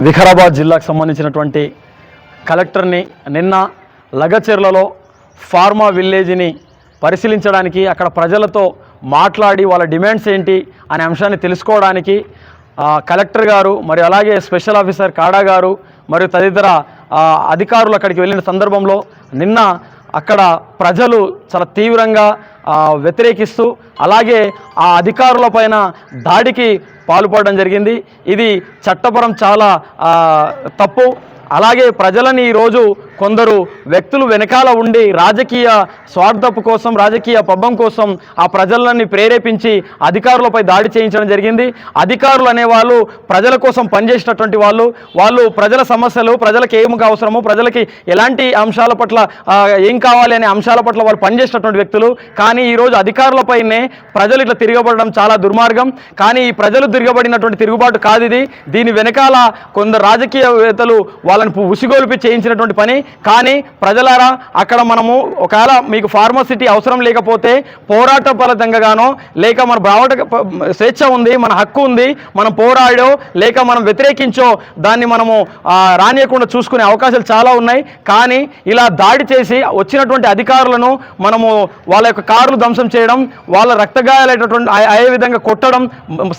వికారాబాద్ జిల్లాకు సంబంధించినటువంటి కలెక్టర్ని నిన్న లగచెర్లలో ఫార్మా విలేజ్ని పరిశీలించడానికి అక్కడ ప్రజలతో మాట్లాడి వాళ్ళ డిమాండ్స్ ఏంటి అనే అంశాన్ని తెలుసుకోవడానికి కలెక్టర్ గారు మరియు అలాగే స్పెషల్ ఆఫీసర్ కాడా గారు మరియు తదితర అధికారులు అక్కడికి వెళ్ళిన సందర్భంలో నిన్న అక్కడ ప్రజలు చాలా తీవ్రంగా వ్యతిరేకిస్తూ అలాగే ఆ అధికారుల పైన దాడికి పాల్పడడం జరిగింది. ఇది చట్టపరం చాలా తప్పు. అలాగే ప్రజలని ఈరోజు కొందరు వ్యక్తులు వెనకాల ఉండి రాజకీయ స్వార్థపు కోసం రాజకీయ పబ్బం కోసం ఆ ప్రజలని ప్రేరేపించి అధికారులపై దాడి చేయించడం జరిగింది. అధికారులు అనేవాళ్ళు ప్రజల కోసం పనిచేసినటువంటి వాళ్ళు ప్రజల సమస్యలు ప్రజలకు ఏమి అవసరమో ప్రజలకి ఎలాంటి అంశాల పట్ల ఏం కావాలి అనే అంశాల పట్ల వాళ్ళు పనిచేసినటువంటి వ్యక్తులు. కానీ ఈరోజు అధికారులపైనే ప్రజలు ఇట్లా తిరగబడడం చాలా దుర్మార్గం. కానీ ఈ ప్రజలు తిరగబడినటువంటి తిరుగుబాటు కాదు ఇది. దీని వెనకాల కొందరు రాజకీయవేత్తలు వాళ్ళని ఉసిగొల్పి చేయించినటువంటి పని. కానీ ప్రజలారా, అక్కడ మనము ఒకవేళ మీకు ఫార్మసిటీ అవసరం లేకపోతే పోరాట ఫలితంగానో లేక మన బ్రావట స్వేచ్ఛ ఉంది, మన హక్కు ఉంది, మనం పోరాడో లేక మనం వ్యతిరేకించో దాన్ని మనము రానియకుండా చూసుకునే అవకాశాలు చాలా ఉన్నాయి. కానీ ఇలా దాడి చేసి వచ్చినటువంటి అధికారులను మనము వాళ్ళ యొక్క కార్లు ధ్వంసం చేయడం, వాళ్ళ రక్తగాయాలైనటువంటి అయ్యే విధంగా కొట్టడం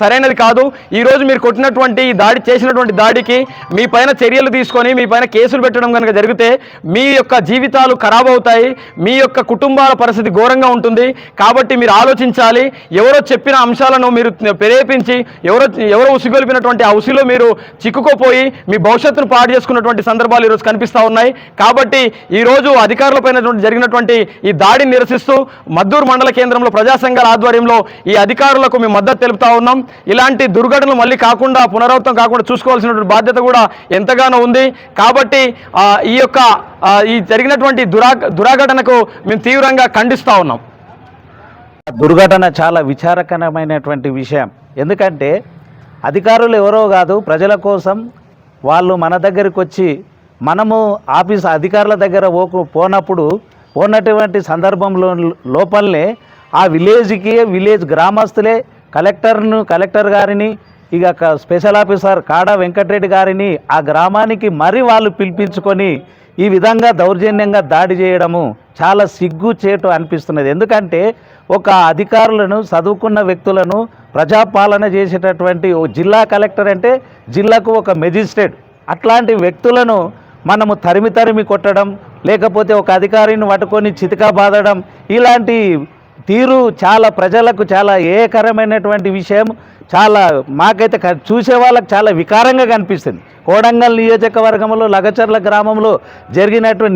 సరైనది కాదు. ఈరోజు మీరు కొట్టినటువంటి దాడి చేసినటువంటి దాడికి మీ పైన చర్యలు తీసుకొని మీ పైన కేసులు పెట్టడం కనుక జరిగితే మీ యొక్క జీవితాలు ఖరాబ్ అవుతాయి, మీ యొక్క కుటుంబాల పరిస్థితి ఘోరంగా ఉంటుంది. కాబట్టి మీరు ఆలోచించాలి. ఎవరో చెప్పిన అంశాలను మీరు ప్రేరేపించి ఎవరో ఉసిగొలిపినటువంటి ఆ ఉసిలో మీరు చిక్కుకోపోయి మీ భవిష్యత్తును పాడు చేసుకున్నటువంటి సందర్భాలు ఈరోజు కనిపిస్తూ ఉన్నాయి. కాబట్టి ఈరోజు అధికారులపైన జరిగినటువంటి ఈ దాడిని నిరసిస్తూ మద్దూరు మండల కేంద్రంలో ప్రజా సంఘాల ఆధ్వర్యంలో ఈ అధికారులకు మేము మద్దతు తెలుపుతా ఉన్నాం. ఇలాంటి దుర్ఘటనలు మళ్ళీ కాకుండా పునరావృతం కాకుండా చూసుకోవాల్సినటువంటి బాధ్యత కూడా ఎంతగానో ఉంది. కాబట్టి ఈ జరిగినటువంటి దురాఘటనకు మేము తీవ్రంగా ఖండిస్తూ ఉన్నాం. దుర్ఘటన చాలా విచారకరమైనటువంటి విషయం. ఎందుకంటే అధికారులు ఎవరో కాదు, ప్రజల కోసం వాళ్ళు మన దగ్గరికి వచ్చి మనము అధికారుల దగ్గర పోనటువంటి సందర్భంలో లోపలనే ఆ విలేజ్ గ్రామస్తులే కలెక్టర్ గారిని ఇక స్పెషల్ ఆఫీసర్ కాడా వెంకటరెడ్డి గారిని ఆ గ్రామానికి మరి వాళ్ళు పిలిపించుకొని ఈ విధంగా దౌర్జన్యంగా దాడి చేయడము చాలా సిగ్గుచేటు అనిపిస్తున్నది. ఎందుకంటే ఒక అధికారులను చదువుకున్న వ్యక్తులను ప్రజాపాలన చేసేటటువంటి జిల్లా కలెక్టర్ అంటే జిల్లాకు ఒక మెజిస్ట్రేట్, అట్లాంటి వ్యక్తులను మనము తరిమి కొట్టడం లేకపోతే ఒక అధికారిని పట్టుకొని చితికా బాదడం ఇలాంటి తీరు చాలా ప్రజలకు చాలా ఏకరమైనటువంటి విషయం. చాలా మాకైతే చూసే వాళ్ళకి చాలా వికారంగా కనిపిస్తుంది. కోడంగల్ నియోజకవర్గంలో లగచర్ల గ్రామంలో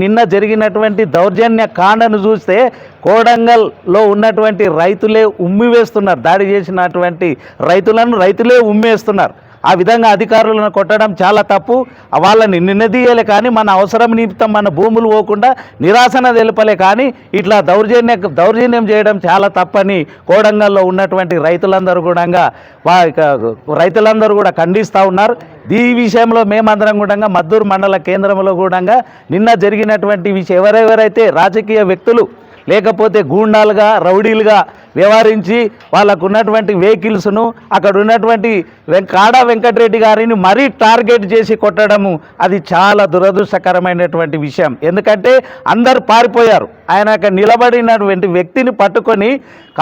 నిన్న జరిగినటువంటి దౌర్జన్య కాండను చూస్తే కోడంగల్లో ఉన్నటువంటి రైతులే ఉమ్మివేస్తున్నారు. దాడి చేసినటువంటి రైతులే ఉమ్మేస్తున్నారు. ఆ విధంగా అధికారులను కొట్టడం చాలా తప్పు. వాళ్ళని నిన్నదీయలే కానీ మన అవసరం నిమిత్తం మన భూములు పోకుండా నిరాశన తెలపలే కానీ ఇట్లా దౌర్జన్యం చేయడం చాలా తప్పని కోడంగల్లో ఉన్నటువంటి రైతులందరూ కూడా ఖండిస్తూ ఉన్నారు. ఈ విషయంలో మేమందరం కూడా మద్దూరు మండల కేంద్రంలో కూడా నిన్న జరిగినటువంటి విషయం ఎవరెవరైతే రాజకీయ వ్యక్తులు లేకపోతే గూండాలుగా రౌడీలుగా వ్యవహరించి వాళ్ళకు ఉన్నటువంటి వెహికల్స్ను అక్కడ ఉన్నటువంటి కాడా వెంకటరెడ్డి గారిని మరీ టార్గెట్ చేసి కొట్టడము అది చాలా దురదృష్టకరమైనటువంటి విషయం. ఎందుకంటే అందరు పారిపోయారు. ఆయన అక్కడ నిలబడినటువంటి వ్యక్తిని పట్టుకొని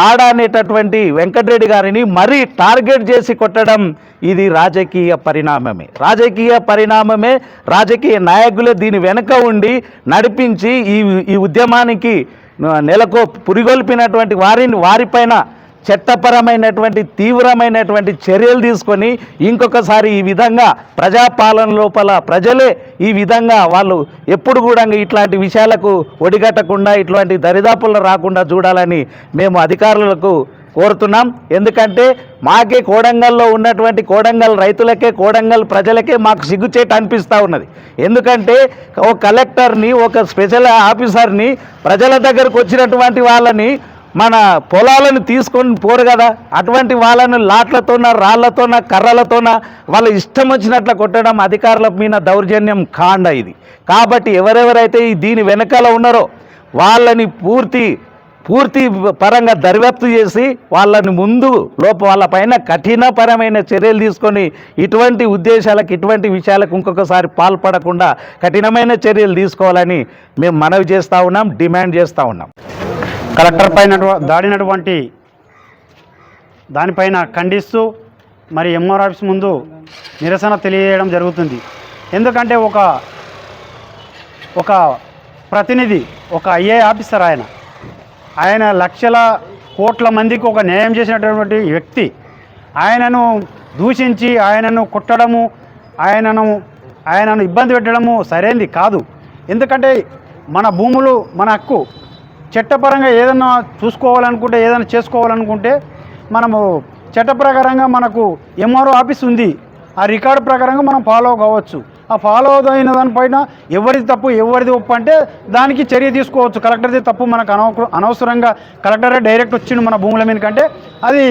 కాడా అనేటటువంటి వెంకటరెడ్డి గారిని మరీ టార్గెట్ చేసి కొట్టడం ఇది రాజకీయ పరిణామమే. రాజకీయ నాయకులే దీని వెనుక ఉండి నడిపించి ఈ ఉద్యమానికి నెలకు పురిగొల్పినటువంటి వారిపైన చట్టపరమైనటువంటి తీవ్రమైనటువంటి చర్యలు తీసుకొని ఇంకొకసారి ఈ విధంగా ప్రజాపాలన లోపల ప్రజలే ఈ విధంగా వాళ్ళు ఎప్పుడు కూడా ఇట్లాంటి విషయాలకు ఒడిగట్టకుండా ఇట్లాంటి దరిదాపుల్లో రాకుండా చూడాలని మేము అధికారులకు కోరుతున్నాం. ఎందుకంటే మాకే కోడంగల్లో ఉన్నటువంటి కోడంగల్ రైతులకే కోడంగల్ ప్రజలకే మాకు సిగ్గుచేటు అనిపిస్తూ ఉన్నది. ఎందుకంటే ఒక కలెక్టర్ని ఒక స్పెషల్ ఆఫీసర్ని ప్రజల దగ్గరకు వచ్చినటువంటి వాళ్ళని మన పొలాలను తీసుకొని పోరు కదా, అటువంటి వాళ్ళను లాట్లతోన రాళ్లతోన కర్రలతోన వాళ్ళ ఇష్టం వచ్చినట్లు కొట్టడం అధికారుల మీద దౌర్జన్యం కాండ ఇది. కాబట్టి ఎవరెవరైతే దీని వెనకాల ఉన్నారో వాళ్ళని పూర్తి పూర్తి పరంగా దర్యాప్తు చేసి వాళ్ళని ముందు వాళ్ళపైన కఠినపరమైన చర్యలు తీసుకొని ఇటువంటి ఉద్దేశాలకు ఇటువంటి విషయాలకు ఇంకొకసారి పాల్పడకుండా కఠినమైన చర్యలు తీసుకోవాలని మేము మనవి చేస్తూ ఉన్నాం, డిమాండ్ చేస్తూ ఉన్నాం. కలెక్టర్ పైన దాడినటువంటి దానిపైన ఖండిస్తూ మరి ఎంఆర్ ఆఫీస్ ముందు నిరసన తెలియజేయడం జరుగుతుంది. ఎందుకంటే ఒక ప్రతినిధి, ఒక ఐఏ ఆఫీసర్, ఆయన లక్షల కోట్ల మందికి ఒక న్యాయం చేసినటువంటి వ్యక్తి, ఆయనను దూషించి ఆయనను కొట్టడము, ఆయనను ఇబ్బంది పెట్టడము సరైనది కాదు. ఎందుకంటే మన భూములు మన హక్కు. చట్టపరంగా ఏదైనా చూసుకోవాలనుకుంటే, ఏదైనా చేసుకోవాలనుకుంటే మనము చట్ట ప్రకారంగా మనకు ఎంఆర్ఓ ఆఫీస్ ఉంది, ఆ రికార్డు ప్రకారంగా మనం ఫాలో కావచ్చు. ఆ ఫాలో అయిన దానిపైన ఎవరిది తప్పు ఎవరిది ఒప్పు అంటే దానికి చర్య తీసుకోవచ్చు. కలెక్టర్ది తప్పు మనకు అనవసరంగా కలెక్టరే డైరెక్ట్ వచ్చిండు మన భూముల మీద కంటే అది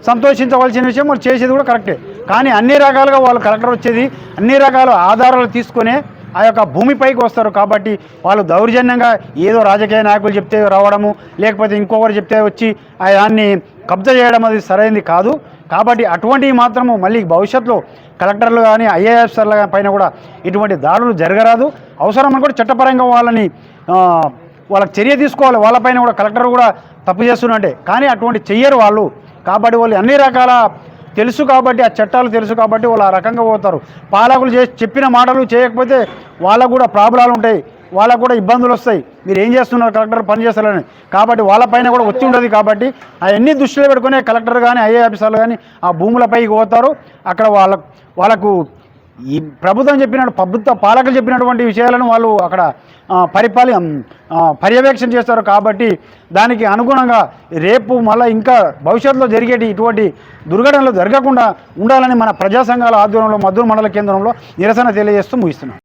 సంతోషించవలసిన విషయం, వాళ్ళు చేసేది కూడా కరెక్టే. కానీ అన్ని రకాలుగా వాళ్ళు కలెక్టర్ వచ్చేది అన్ని రకాల ఆధారాలు తీసుకునే ఆ యొక్క భూమిపైకి వస్తారు. కాబట్టి వాళ్ళు దౌర్జన్యంగా ఏదో రాజకీయ నాయకులు చెప్తే రావడము, లేకపోతే ఇంకొకరు చెప్తే వచ్చి దాన్ని కబ్జా చేయడం అది సరైనది కాదు. కాబట్టి అటువంటివి మాత్రము మళ్ళీ భవిష్యత్తులో కలెక్టర్లు కానీ ఐఏఎస్ఆర్ల పైన కూడా ఇటువంటి దాడులు జరగరాదు. అవసరమని కూడా చట్టపరంగా వాళ్ళకి చర్య తీసుకోవాలి. వాళ్ళపైన కూడా కలెక్టర్ కూడా తప్పు చేస్తున్నట్టే, కానీ అటువంటి చెయ్యరు వాళ్ళు. కాబట్టి వాళ్ళు అన్ని రకాల తెలుసు కాబట్టి, ఆ చట్టాలు తెలుసు కాబట్టి వాళ్ళు ఆ రకంగా పోతారు. పాలకులు చెప్పిన మాటలు చేయకపోతే వాళ్ళకు కూడా ప్రాబ్లాలు ఉంటాయి, వాళ్ళకు కూడా ఇబ్బందులు వస్తాయి. మీరు ఏం చేస్తున్నారు, కలెక్టర్ పని చేస్తారని. కాబట్టి వాళ్ళపైన కూడా ఒత్తిడి ఉండదు. కాబట్టి అవన్నీ దృష్టిలో పెట్టుకునే కలెక్టర్ కానీ ఐఏ ఆఫీసర్లు కానీ ఆ భూములపైకి పోతారు. అక్కడ వాళ్ళకు ఈ ప్రభుత్వం పాలకులు చెప్పినటువంటి విషయాలను వాళ్ళు అక్కడ పర్యవేక్షణ చేస్తారు. కాబట్టి దానికి అనుగుణంగా రేపు మళ్ళీ ఇంకా భవిష్యత్తులో జరిగేటి ఇటువంటి దుర్ఘటనలు జరగకుండా ఉండాలని మన ప్రజా సంఘాల ఆధ్వర్యంలో మద్దూరు మండల కేంద్రంలో నిరసన తెలియజేస్తూ ముగిస్తున్నాం.